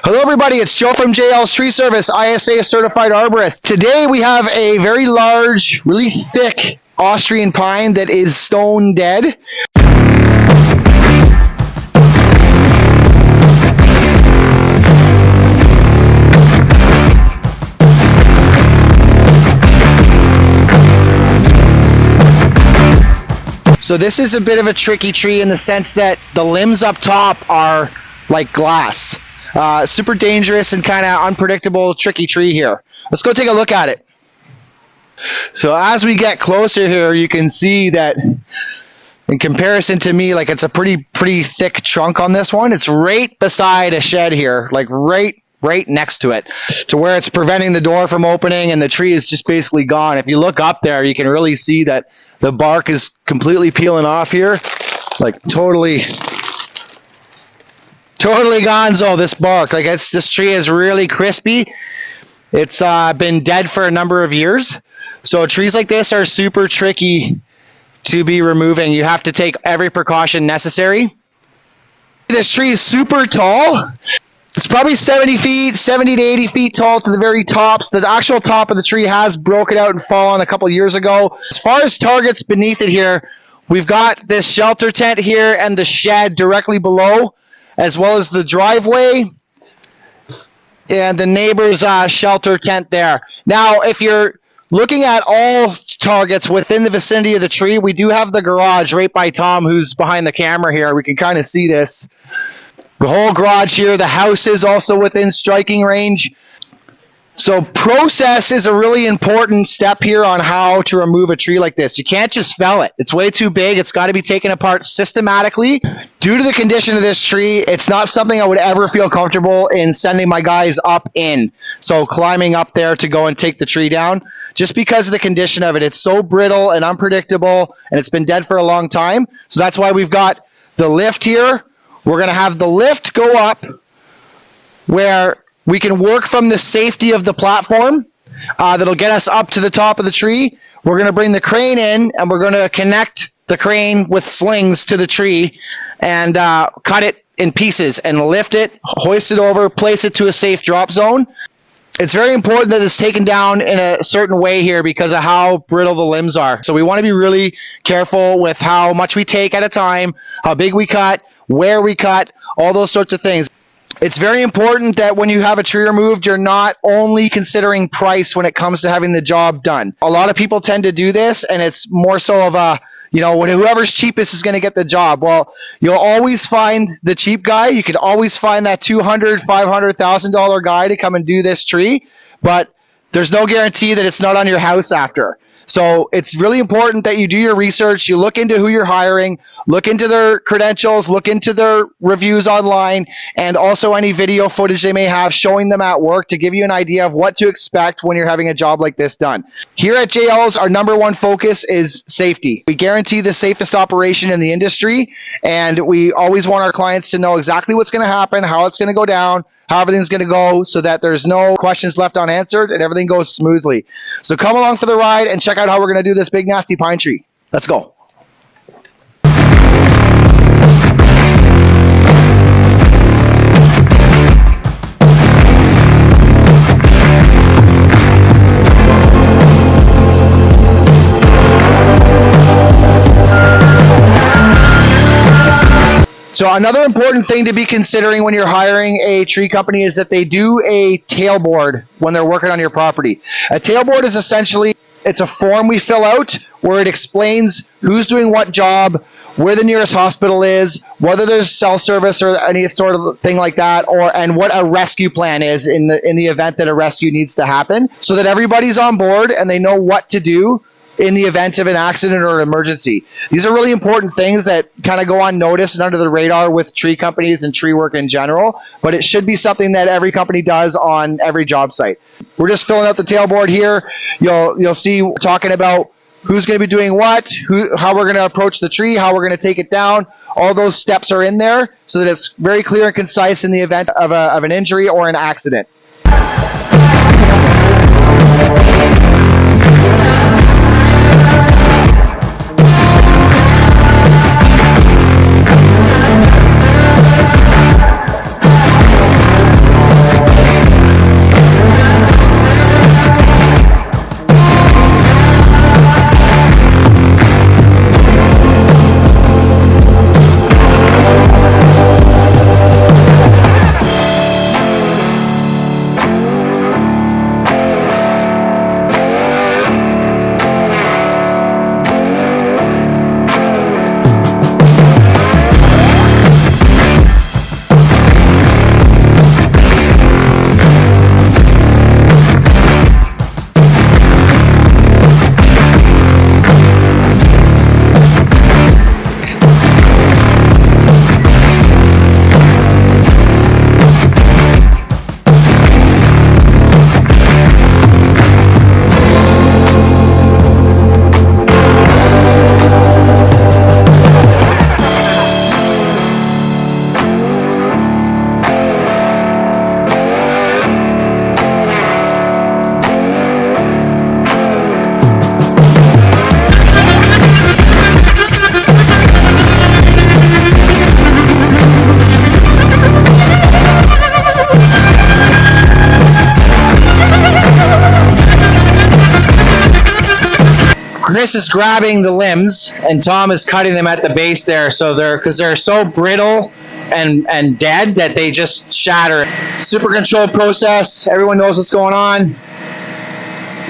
Hello everybody, it's Joe from JL's Tree Service, ISA certified arborist. Today we have a very large, really thick Austrian pine that is stone dead. So this is a bit of a tricky tree in the sense that the limbs up top are like glass. Super dangerous and kind of unpredictable, tricky tree here. Let's go take a look at it. So as we get closer here, you can see that in comparison to me, like it's a pretty thick trunk on this one. It's right beside a shed here, like right next to it, to where it's preventing the door from opening, and the tree is just basically gone. If you look up there, you can really see that the bark is completely peeling off here, like totally gonzo, this bark. Like this tree is really crispy. It's been dead for a number of years. So trees like this are super tricky to be removing. You have to take every precaution necessary. This tree is super tall. It's probably 70 to 80 feet tall to the very tops. The actual top of the tree has broken out and fallen a couple years ago. As far as targets beneath it here, we've got this shelter tent here and the shed directly below, as well as the driveway and the neighbor's shelter tent there. Now, if you're looking at all targets within the vicinity of the tree, we do have the garage right by Tom, who's behind the camera here. We can kind of see this. The whole garage here, the house is also within striking range. So process is a really important step here on how to remove a tree like this. You can't just fell it. It's way too big. It's got to be taken apart systematically. Due to the condition of this tree, it's not something I would ever feel comfortable in sending my guys up in. So climbing up there to go and take the tree down, just because of the condition of it. It's so brittle and unpredictable, and it's been dead for a long time. So that's why we've got the lift here. We're going to have the lift go up where we can work from the safety of the platform that'll get us up to the top of the tree. We're going to bring the crane in, and we're going to connect the crane with slings to the tree and cut it in pieces and lift it, hoist it over, place it to a safe drop zone. It's very important that it's taken down in a certain way here because of how brittle the limbs are. So we want to be really careful with how much we take at a time, how big we cut, where we cut, all those sorts of things. It's very important that when you have a tree removed, you're not only considering price when it comes to having the job done. A lot of people tend to do this, and it's more so of a, whoever's cheapest is going to get the job. Well, you'll always find the cheap guy. You can always find that $200,000, $500,000 guy to come and do this tree, but there's no guarantee that it's not on your house after. So it's really important that you do your research, you look into who you're hiring, look into their credentials, look into their reviews online, and also any video footage they may have showing them at work to give you an idea of what to expect when you're having a job like this done. Here at JL's, our number one focus is safety. We guarantee the safest operation in the industry, and we always want our clients to know exactly what's going to happen, how it's going to go down, how everything's going to go, so that there's no questions left unanswered and everything goes smoothly. So come along for the ride and check out how we're going to do this big nasty pine tree. Let's go. So another important thing to be considering when you're hiring a tree company is that they do a tailboard when they're working on your property. A tailboard is essentially, it's a form we fill out where it explains who's doing what job, where the nearest hospital is, whether there's cell service or any sort of thing like that, and what a rescue plan is in the event that a rescue needs to happen, so that everybody's on board and they know what to do in the event of an accident or an emergency. These are really important things that kind of go unnoticed and under the radar with tree companies and tree work in general, but it should be something that every company does on every job site. We're just filling out the tailboard here. You'll see we're talking about who's going to be doing what, how we're going to approach the tree, how we're going to take it down. All those steps are in there so that it's very clear and concise in the event of an injury or an accident. Chris is grabbing the limbs and Tom is cutting them at the base there, so because they're so brittle and dead that they just shatter. Super controlled process. Everyone knows what's going on.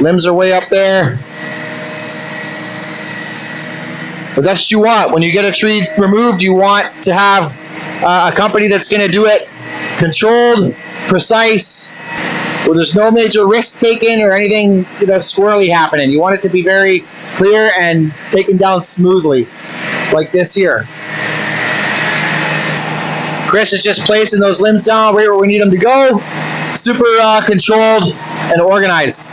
Limbs are way up there. But that's what you want. When you get a tree removed, you want to have a company that's going to do it controlled, precise, where there's no major risks taken or anything that's squirrely happening. You want it to be very clear and taken down smoothly, like this here. Chris is just placing those limbs down right where we need them to go. Super controlled and organized.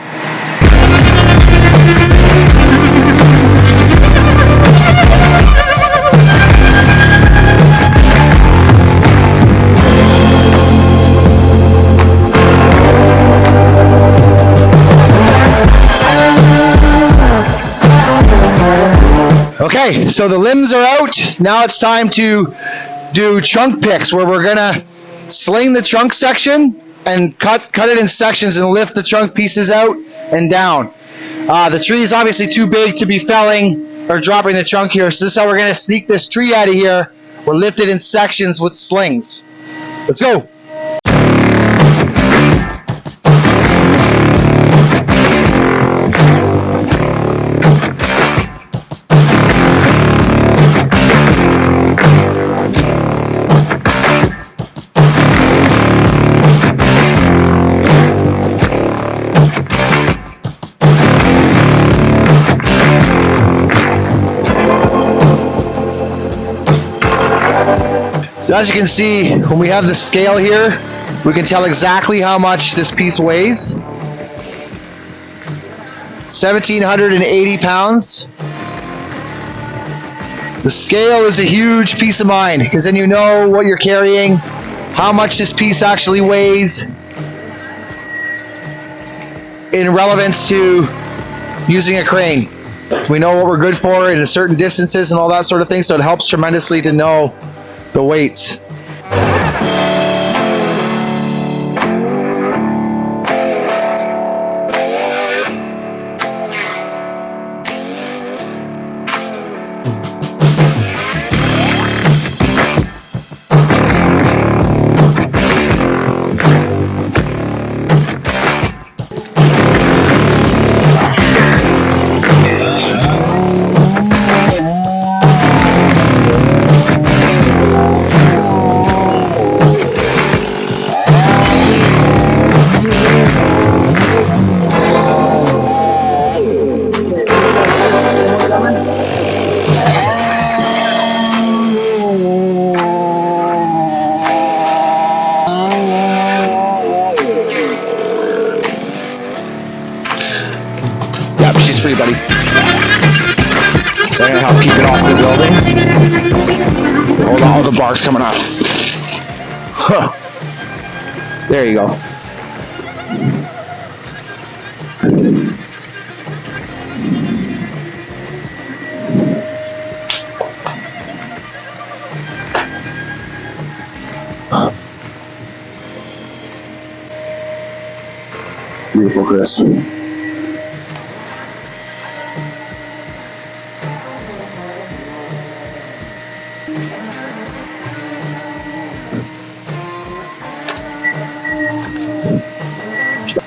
Okay, so the limbs are out. Now it's time to do trunk picks, where we're gonna sling the trunk section and cut it in sections and lift the trunk pieces out and down. The tree is obviously too big to be felling or dropping the trunk here, so this is how we're gonna sneak this tree out of here. We're lifted in sections with slings. Let's go. So as you can see, when we have the scale here, we can tell exactly how much this piece weighs. 1,780 pounds. The scale is a huge peace of mind, because then you know what you're carrying, how much this piece actually weighs in relevance to using a crane. We know what we're good for in certain distances and all that sort of thing, so it helps tremendously to know the weights. Yep, she's free, buddy. So I'm gonna help keep it off the building. Hold on, all the bark's coming off. Huh. There you go. Beautiful, Chris.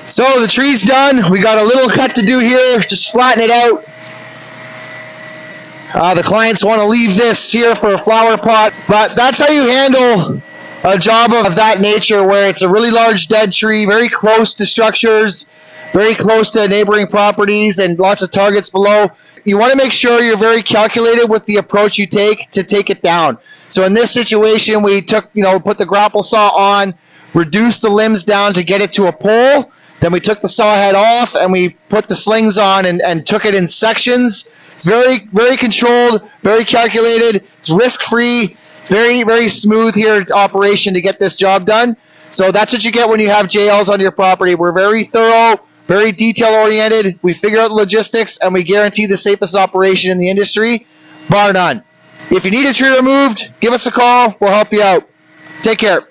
So the tree's done. We got a little cut to do here, just flatten it out. The clients want to leave this here for a flower pot, but that's how you handle a job of that nature, where it's a really large dead tree, very close to structures, very close to neighboring properties and lots of targets below. You want to make sure you're very calculated with the approach you take to take it down. So in this situation, we took, put the grapple saw on, reduced the limbs down to get it to a pole. Then we took the saw head off and we put the slings on and took it in sections. It's very, very controlled, very calculated. It's risk-free, very, very smooth here operation to get this job done. So that's what you get when you have JLs on your property. We're very thorough, very detail-oriented. We figure out the logistics and we guarantee the safest operation in the industry, bar none. If you need a tree removed, give us a call. We'll help you out. Take care.